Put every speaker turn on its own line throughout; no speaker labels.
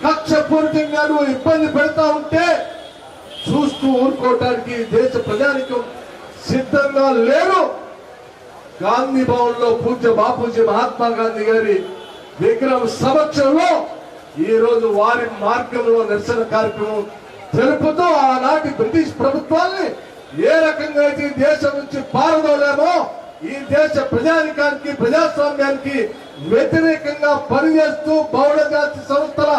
కక్షపూరితంగా నువ్వు ఇబ్బంది పెడతా ఉంటే చూస్తూ ఊరుకోవటానికి దేశ ప్రజానికం సిద్ధంగా లేరు. గాంధీ భవన్ లో పూజ్య బాపూజీ మహాత్మా గాంధీ గారి విగ్రహం సమక్షంలో ఈ రోజు వారి మార్గంలో నిరసన కార్యక్రమం తెలుపుతూ ఆనాటి బ్రిటిష్ ప్రభుత్వాన్ని ఏ రకంగా అయితే ఈ దేశం నుంచి పారదోలేమో ఈ దేశ ప్రజానికానికి ప్రజాస్వామ్యానికి వ్యతిరేకంగా పనిచేస్తూ బహుళ జాతి సంస్థల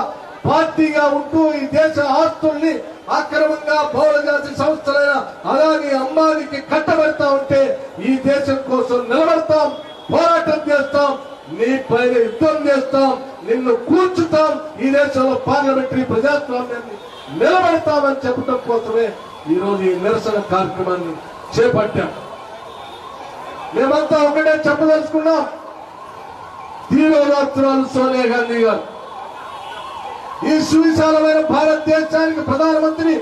పార్టీగా ఉంటూ ఈ దేశ ఆస్తుల్ని అక్రమంగా బహుళ జాతి సంస్థలైన అదాని అంబానీకి కట్టబెడతా ఉంటే ఈ దేశం కోసం నిలబడతాం, పోరాటం చేస్తాం, నీ పైన యుద్ధం చేస్తాం, నిన్ను కూర్చుతాం, ఈ దేశంలో పార్లమెంటరీ ప్రజాస్వామ్యాన్ని నిలబెడతామని చెప్పడం కోసమే ఈ రోజు ఈ నిరసన కార్యక్రమాన్ని చేపట్టాం. మేమంతా ఒకటే చెప్పదలుచుకున్నాం. ధీరోదాత్తురాలు సోనియా గాంధీ గారు ఈ సువిశాలమైన భారతదేశానికి ప్రధానమంత్రి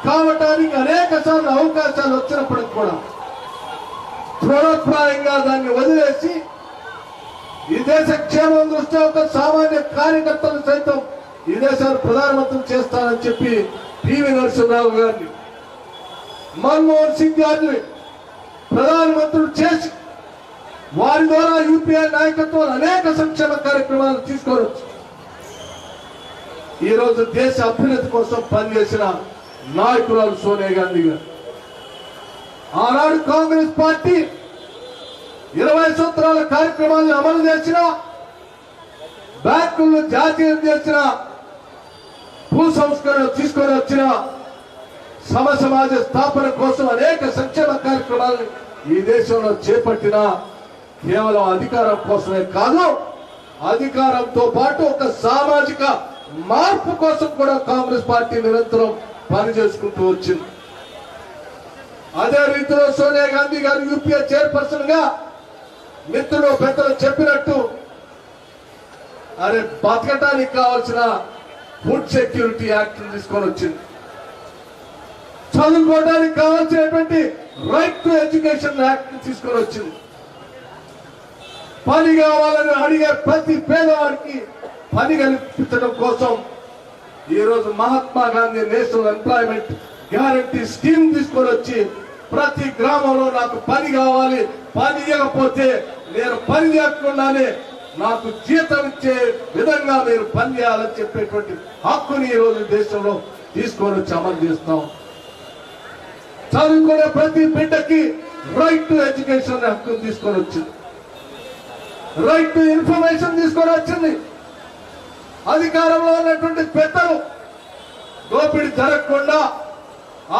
కావటానికి అనేక సార్లు అవకాశాలు వచ్చినప్పటికి కూడా తృణప్రాయంగా దాన్ని వదిలేసి ఈ దేశ క్షేమం దృష్ట్యా ఒక సామాన్య కార్యకర్తలు సైతం ఈ దేశాన్ని ప్రధానమంత్రి చేస్తానని చెప్పి పివి నరసింహరావు గారిని, మన్మోహన్ సింగ్ గారిని ప్రధానమంత్రులు చేసి వారి ద్వారా యూపీఏ నాయకత్వం అనేక సంక్షేమ కార్యక్రమాలు తీసుకోవచ్చు. ఈ రోజు దేశ అభ్యున్నతి కోసం పనిచేసిన నాయకురాలు సోనియా గాంధీ గారు. ఆనాడు కాంగ్రెస్ పార్టీ 20 సూత్రాల కార్యక్రమాలను అమలు చేసిన, బ్యాంకులను జాతీయం చేసిన, భూ సంస్కరణ తీసుకొని వచ్చిన, సమాజ స్థాపన కోసం అనేక సంక్షేమ కార్యక్రమాలను ఈ దేశంలో చేపట్టిన కేవలం అధికారం కోసమే కాదు, అధికారంతో పాటు ఒక సామాజిక మార్పు కోసం కూడా కాంగ్రెస్ పార్టీ నిరంతరం పనిచేసుకుంటూ వచ్చింది. అదే రీతిలో సోనియా గాంధీ గారు యూపీఏ చైర్పర్సన్ గా మిత్రులు పెద్దలు చెప్పినట్టు బతకటానికి కావాల్సిన ఫుడ్ సెక్యూరిటీ యాక్ట్ తీసుకొని వచ్చింది. చదువుకోవడానికి కావాల్సినటువంటి రైట్ టు ఎడ్యుకేషన్ యాక్ట్ తీసుకొని వచ్చింది. పని కావాలని అడిగే ప్రతి పేదవాడికి పని కల్పించడం కోసం ఈ రోజు Mahatma Gandhi national employment guarantee scheme తీసుకొని వచ్చి ప్రతి గ్రామంలో నాకు పని కావాలి, పని ఇవ్వకపోతే నేను పని చేయకుండానే నాకు జీతం ఇచ్చే విధంగా మీరు పని చేయాలని చెప్పేటువంటి హక్కుని ఈ రోజు దేశంలో తీసుకొని వచ్చి అమలు చేస్తాం. చదువుకునే ప్రతి బిడ్డకి రైట్ టు ఎడ్యుకేషన్ హక్కు తీసుకొని వచ్చింది, రైట్ టు ఇన్ఫర్మేషన్ తీసుకొని వచ్చింది. అధికారంలో ఉన్నటువంటి పెద్దలు దోపిడీ జరగకుండా,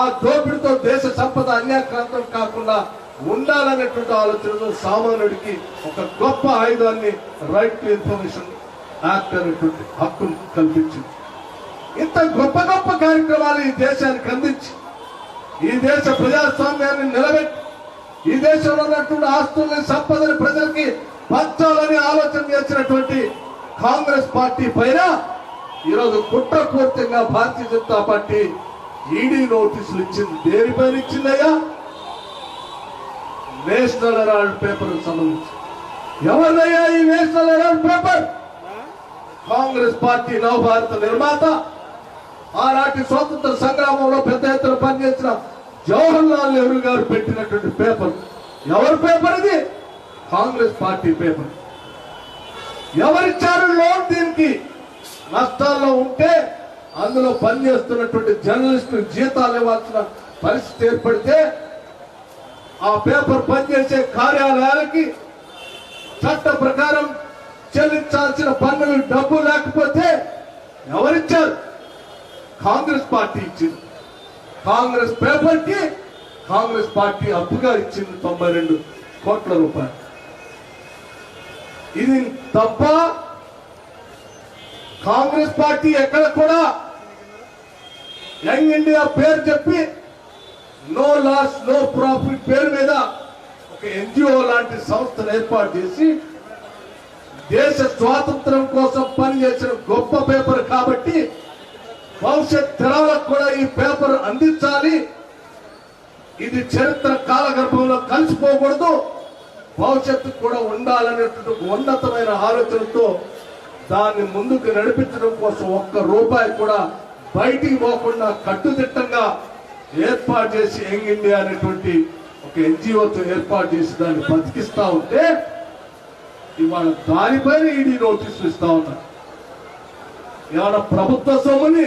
ఆ దోపిడితో దేశ సంపద అన్యాక్రాంతం కాకుండా ఉండాలనేటువంటి ఆలోచనతో సామాన్యుడికి ఒక గొప్ప ఆయుధాన్ని రైట్ టు ఇన్ఫర్మేషన్ యాక్ట్ అనేటువంటి హక్కును కల్పించింది. ఇంత గొప్ప గొప్ప కార్యక్రమాలు ఈ దేశానికి అందించి ఈ దేశ ప్రజాస్వామ్యాన్ని నిలబెట్టి ఈ దేశంలో ఉన్నటువంటి ఆస్తుల్ని సంపదని ప్రజలకి పంచాలని ఆలోచన చేసినటువంటి కాంగ్రెస్ పార్టీ పైన ఈరోజు కుట్రపూర్తిగా భారతీయ జనతా పార్టీ ఈడీ నోటీసులు ఇచ్చింది. దేనిపైన ఇచ్చిందయ్యా? నేషనల్ హెరాల్డ్ పేపర్ సంబంధించి. ఎవరిదయ్యా ఈ National Herald paper? Congress party నవభారత నిర్మాత, ఆనాటి స్వాతంత్ర సంగ్రామంలో పెద్ద ఎత్తున పనిచేసిన జవహర్ లాల్ నెహ్రూ గారు పెట్టినటువంటి పేపర్. ఎవరి పేపర్ ఇది? Congress party paper. ఎవరిచ్చారు లోన్? దీనికి నష్టాల్లో ఉంటే అందులో పనిచేస్తున్నటువంటి జర్నలిస్టులు జీతాలు ఇవ్వాల్సిన పరిస్థితి ఏర్పడితే ఆ పేపర్ పనిచేసే కార్యాలయాలకి చట్ట ప్రకారం చెల్లించాల్సిన పన్నులు డబ్బు లేకపోతే ఎవరిచ్చారు? కాంగ్రెస్ పార్టీ ఇచ్చింది. కాంగ్రెస్ పేపర్ కి కాంగ్రెస్ పార్టీ అప్పుగా ఇచ్చింది 92 కోట్ల రూపాయలు. ఇది తప్ప కాంగ్రెస్ పార్టీ ఎక్కడ కూడా యంగ్ ఇండియా పేరు చెప్పి నో లాస్ నో ప్రాఫిట్ పేరు మీద ఒక ఎన్జిఓ లాంటి సంస్థను ఏర్పాటు చేసి దేశ స్వాతంత్రం కోసం పనిచేసిన గొప్ప పేపర్ కాబట్టి భవిష్యత్ తరాలకు కూడా ఈ పేపర్ అందించాలి, ఇది చరిత్ర కాలగర్భంలో కలిసిపోకూడదు, భవిష్యత్తు కూడా ఉండాలనేటువంటి ఉన్నతమైన ఆలోచనతో దాన్ని ముందుకు నడిపించడం కోసం ఒక్క రూపాయి కూడా బయటికి పోకుండా కట్టుదిట్టంగా ఏర్పాటు చేసి యంగ్ ఇండియా అనేటువంటి ఒక ఎన్జిఓతో ఏర్పాటు చేసి దాన్ని బతికిస్తా ఉంటే ఇవాళ దానిపైన ఈడీ నోటీసులు ఇస్తా ఉన్నారు. ఏమన్నా ప్రభుత్వ సొమ్ముని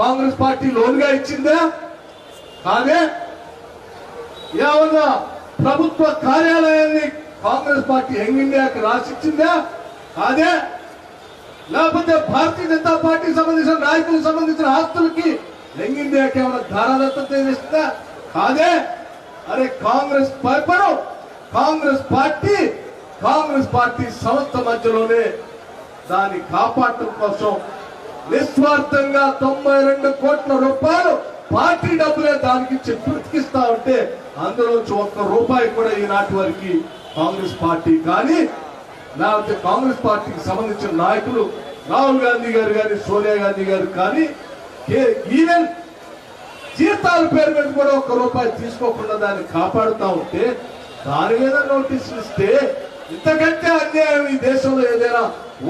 కాంగ్రెస్ పార్టీ లోన్గా ఇచ్చిందా? కాదే. ఏమన్నా ప్రభుత్వ కార్యాలయాన్ని కాంగ్రెస్ పార్టీ యంగ్ ఇండియాకి రాసిచ్చిందా? కాదే. లేకపోతే భారతీయ జనతా పార్టీకి సంబంధించిన నాయకులకు సంబంధించిన ఆస్తులకి యంగ్ ఇండియాకి ఏమైనా ధారాదత్త ఇస్తుందా? కాదే. అరే కాంగ్రెస్ పేపరు కాంగ్రెస్ పార్టీ సంస్థ మధ్యలోనే దాన్ని కాపాడటం కోసం నిస్వార్థంగా 92 కోట్ల రూపాయలు పార్టీ డబ్బులే దానికి బ్రతికిస్తా ఉంటే అందులోంచి ఒక్క రూపాయి కూడా ఈనాటి వరకు కాంగ్రెస్ పార్టీ కానీ లేకపోతే కాంగ్రెస్ పార్టీకి సంబంధించిన నాయకులు రాహుల్ గాంధీ గారు కానీ సోనియా గాంధీ గారు కానీ ఈవెన్ జీతాల పేరు మీద కూడా ఒక్క రూపాయి తీసుకోకుండా దాన్ని కాపాడుతూ ఉంటే దాని మీద నోటీసులు ఇస్తే ఇంతకంటే అన్యాయం ఈ దేశంలో ఏదైనా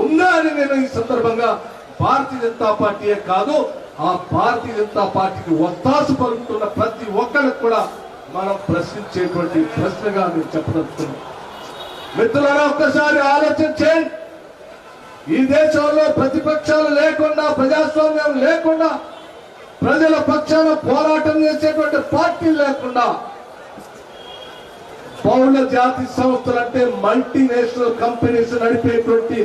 ఉందా అని నేను ఈ సందర్భంగా భారతీయ జనతా పార్టీయే కాదు ఆ భారతీయ జనతా పార్టీకి ఒత్తాసు పలుకుతున్న ప్రతి ఒక్కరికి కూడా మనం ప్రశ్నించేటువంటి ప్రశ్నగా నేను చెప్పదలుచుకున్నాం. మిత్రులారా ఒక్కసారి ఆలోచన చేయండి. ఈ దేశంలో ప్రతిపక్షాలు లేకుండా ప్రజాస్వామ్యం లేకుండా ప్రజల పక్షాన పోరాటం చేసేటువంటి పార్టీలు లేకుండా బహుళ జాతి సంస్థలంటే మల్టీనేషనల్ కంపెనీస్ నడిపేటువంటి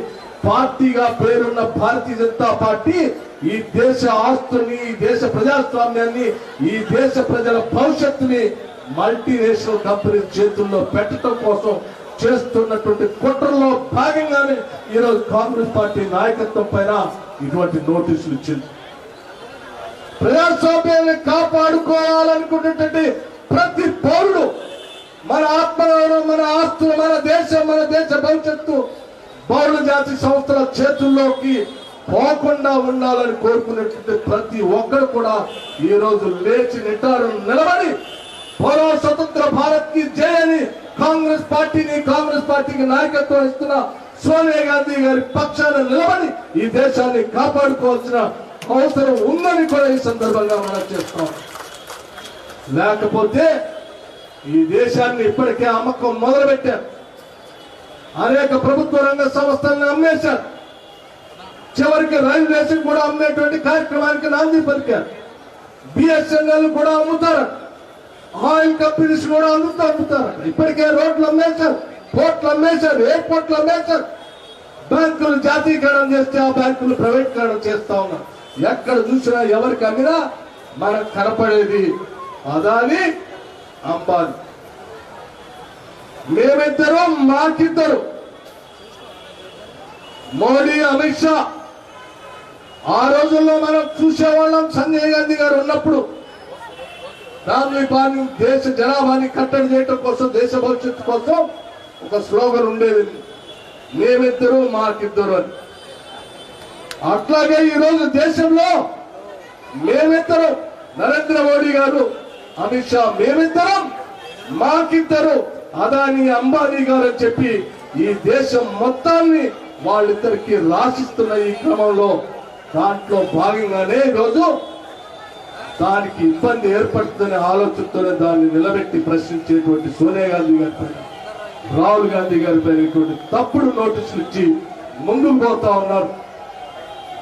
పార్టీగా పేరున్న భారతీయ జనతా పార్టీ ఈ దేశ ఆస్తుల్ని ఈ దేశ ప్రజాస్వామ్యాన్ని ఈ దేశ ప్రజల భవిష్యత్తుని మల్టీనేషనల్ కంపెనీస్ చేతుల్లో పెట్టడం కోసం చేస్తున్నటువంటి కుట్రలో భాగంగానే ఈరోజు కాంగ్రెస్ పార్టీ నాయకత్వం పైన ఇటువంటి నోటీసులు ఇచ్చింది. ప్రజాస్వామ్యాన్ని కాపాడుకోవాలనుకునేటువంటి ప్రతి పౌరుడు మన ఆత్మగౌరవం మన ఆస్తులు మన దేశ భవిష్యత్తు బహుళ జాతి సంస్థల చేతుల్లోకి పోకుండా ఉండాలని కోరుకునేటువంటి ప్రతి ఒక్కరు కూడా ఈ రోజు లేచి నిటారు నిలబడి పోలో స్వతంత్ర భారత్ కి జై అని కాంగ్రెస్ పార్టీకి నాయకత్వం ఇస్తున్న సోనియా గాంధీ గారి పక్షాన నిలబడి ఈ దేశాన్ని కాపాడుకోవాల్సిన అవసరం ఉందని కూడా ఈ సందర్భంగా మనం చేస్తాం. లేకపోతే ఈ దేశాన్ని ఇప్పటికే అమ్మకం మొదలుపెట్టారు. అనేక ప్రభుత్వ రంగ సంస్థలను అమ్మేశారు. చివరికి రైల్వేస్ కూడా అమ్మేటువంటి కార్యక్రమానికి నాంది పలికారు. బిఎస్ఎన్ఎల్ కూడా అమ్ముతారు. ఆయిల్ కంపెనీస్ కూడా అమ్ముతారు. ఇప్పటికే రోడ్లు అమ్మేశారు, పోర్ట్లు అమ్మేశారు, ఎయిర్పోర్ట్లు అమ్మేశారు. బ్యాంకులు జాతీయకరణం చేస్తే ఆ బ్యాంకులు ప్రైవేటీకరణ చేస్తా ఉన్నారు. ఎక్కడ చూసినా ఎవరికి అమ్మినా మనకు కనపడేది అదాని అంబానీ. మేమిద్దరు మాకిద్దరు మోడీ అమిత్ షా ఆ రోజుల్లో మనం చూసేవాళ్ళం. సంజయ్ గాంధీ గారు ఉన్నప్పుడు రాజీవ్ దేశ జనాభాని కట్టడి చేయడం కోసం దేశ భవిష్యత్తు కోసం ఒక స్లోగన్ ఉండేది, మేమిద్దరు మాకిద్దరు అని. అట్లాగే ఈరోజు దేశంలో మేమిద్దరు నరేంద్ర మోడీ గారు అమిత్ షా మేమిద్దరం మాకిద్దరు అదాని అంబానీ గారు అని చెప్పి ఈ దేశం మొత్తాన్ని వాళ్ళిద్దరికి రాసిస్తున్న ఈ క్రమంలో దాంట్లో భాగంగానే ఈరోజు దానికి ఇబ్బంది ఏర్పడుతుందనే ఆలోచనతోనే దాన్ని నిలబెట్టి ప్రశ్నించేటువంటి సోనియా గాంధీ గారి పైన రాహుల్ గాంధీ గారి పైన ఇటువంటి తప్పుడు నోటీసులు ఇచ్చి ముందుకు పోతా ఉన్నారు.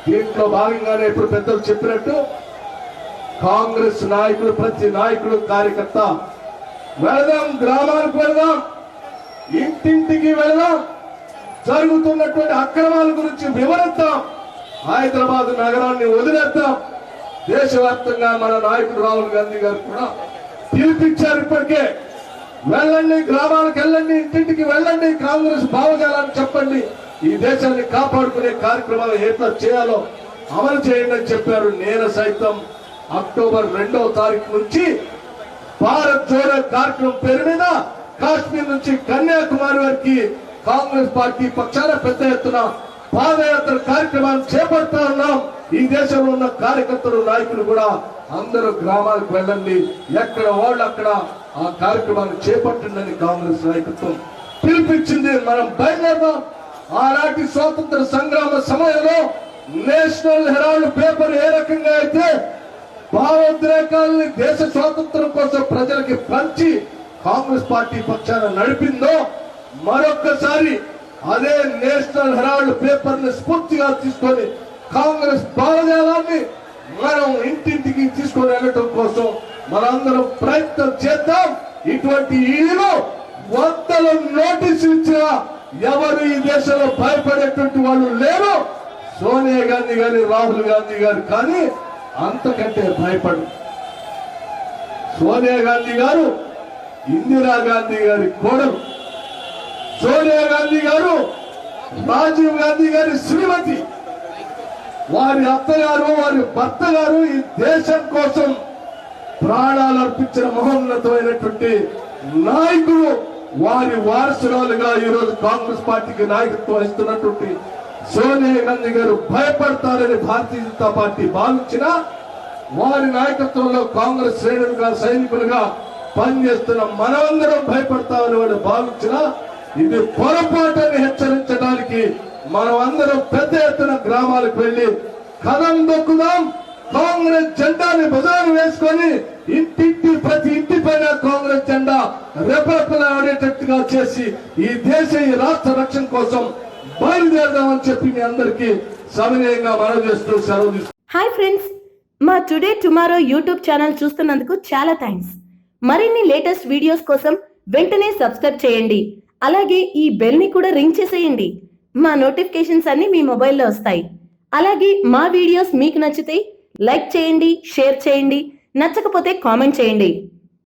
దీంట్లో భాగంగానే ఇప్పుడు పెద్దలు చెప్పినట్టు కాంగ్రెస్ నాయకులు ప్రతి నాయకుడు కార్యకర్త వెళదాం, గ్రామాలకు వెళదాం, ఇంటింటికి వెళదాం, జరుగుతున్నటువంటి అక్రమాల గురించి వివరిద్దాం, హైదరాబాద్ నగరాన్ని వదిలేద్దాం. దేశవ్యాప్తంగా మన నాయకుడు రాహుల్ గాంధీ గారు కూడా పిలిపించారు. ఇప్పటికే వెళ్ళండి, గ్రామాలకు వెళ్ళండి, ఇంటింటికి వెళ్ళండి, కాంగ్రెస్ భావజాలాన్ని చెప్పండి, ఈ దేశాన్ని కాపాడుకునే కార్యక్రమాలు ఎట్లా చేయాలో అమలు చేయండి అని చెప్పారు. నేను సైతం అక్టోబర్ 2వ తారీఖు నుంచి భారత్ జోడో కార్యక్రమం పేరు మీద కాశ్మీర్ నుంచి కన్యాకుమారి వరకు కాంగ్రెస్ పార్టీ పక్షాన పెద్ద ఎత్తున పాదయాత్ర కార్యక్రమాన్ని చేపడతా ఉన్నాం. ఈ దేశంలో ఉన్న కార్యకర్తలు నాయకులు కూడా అందరూ గ్రామాలకు వెళ్ళండి, ఎక్కడ వాళ్ళు అక్కడ ఆ కార్యక్రమాన్ని చేపట్టండి కాంగ్రెస్ నాయకత్వం పిలిపించింది. మనం బయలుదేరదాం, ఆనాటి స్వాతంత్ర సంగ్రామ సమయంలో నేషనల్ హెరాల్డ్ పేపర్ ఏ రకంగా అయితే భావోద్రేకాలని దేశ స్వాతంత్రం కోసం ప్రజలకి పంచి కాంగ్రెస్ పార్టీ పక్షాన నడిపిందో, మరొక్కసారి అదే నేషనల్ హెరాల్డ్ పేపర్ ని స్ఫూర్తిగా తీసుకొని కాంగ్రెస్ భావజాలాన్ని మనం ఇంటింటికి తీసుకొని వెళ్ళటం కోసం మనందరం ప్రయత్నం చేద్దాం. ఇటువంటి ఈడీలో వందల నోటీసులు ఇచ్చినా ఎవరు ఈ దేశంలో భయపడేటువంటి వాళ్ళు లేరు. సోనియా గాంధీ గారి, రాహుల్ గాంధీ గారు కానీ అంతకంటే భయపడు. సోనియా గాంధీ గారు ఇందిరా గాంధీ గారి కోడలు, సోనియా గాంధీ గారు రాజీవ్ గాంధీ గారి శ్రీమతి, వారి అత్తగారు, వారి భర్త గారు ఈ దేశం కోసం ప్రాణాలు అర్పించిన మహోన్నతమైనటువంటి నాయకులు. వారి వారసురాలుగా ఈరోజు కాంగ్రెస్ పార్టీకి నాయకత్వం వహిస్తున్నటువంటి సోనియా గాంధీ గారు భయపడతారని భారతీయ జనతా పార్టీ భావించిన, వారి నాయకత్వంలో కాంగ్రెస్ శ్రేణులుగా సైనికులుగా పనిచేస్తున్న మనమందరం భయపడతామని వాడు భావించిన, ఇది పొరపాటుని హెచ్చరించడానికి మనం అందరం పెద్ద ఎత్తున గ్రామాలకు వెళ్లి కదం దొక్కుదాం. కాంగ్రెస్ జెండాని భుజాన్ని వేసుకొని ఇంటింటి ప్రతి ఇంటి పైన కాంగ్రెస్ జెండా రెపరెపలాడేటట్టుగా చేసి ఈ దేశ, ఈ రాష్ట్ర రక్షణ కోసం బయలుదేరదామని చెప్పి మీ అందరికీ సవినయంగా మనవి చేస్తూ సెలవు తీసుకుంటాం.
హాయ్ ఫ్రెండ్స్, మా టుడే టుమారో యూట్యూబ్ ఛానల్ చూస్తున్నందుకు చాలా థ్యాంక్స్. మరిన్ని లేటెస్ట్ వీడియోస్ కోసం వెంటనే సబ్స్క్రైబ్ చేయండి. అలాగే ఈ బెల్ ని కూడా రింగ్ చేసేయండి. మా నోటిఫికేషన్స్ అన్ని మీ మొబైల్లో వస్తాయి. అలాగే మా వీడియోస్ మీకు నచ్చితే లైక్ చేయండి, షేర్ చేయండి, నచ్చకపోతే కామెంట్ చేయండి.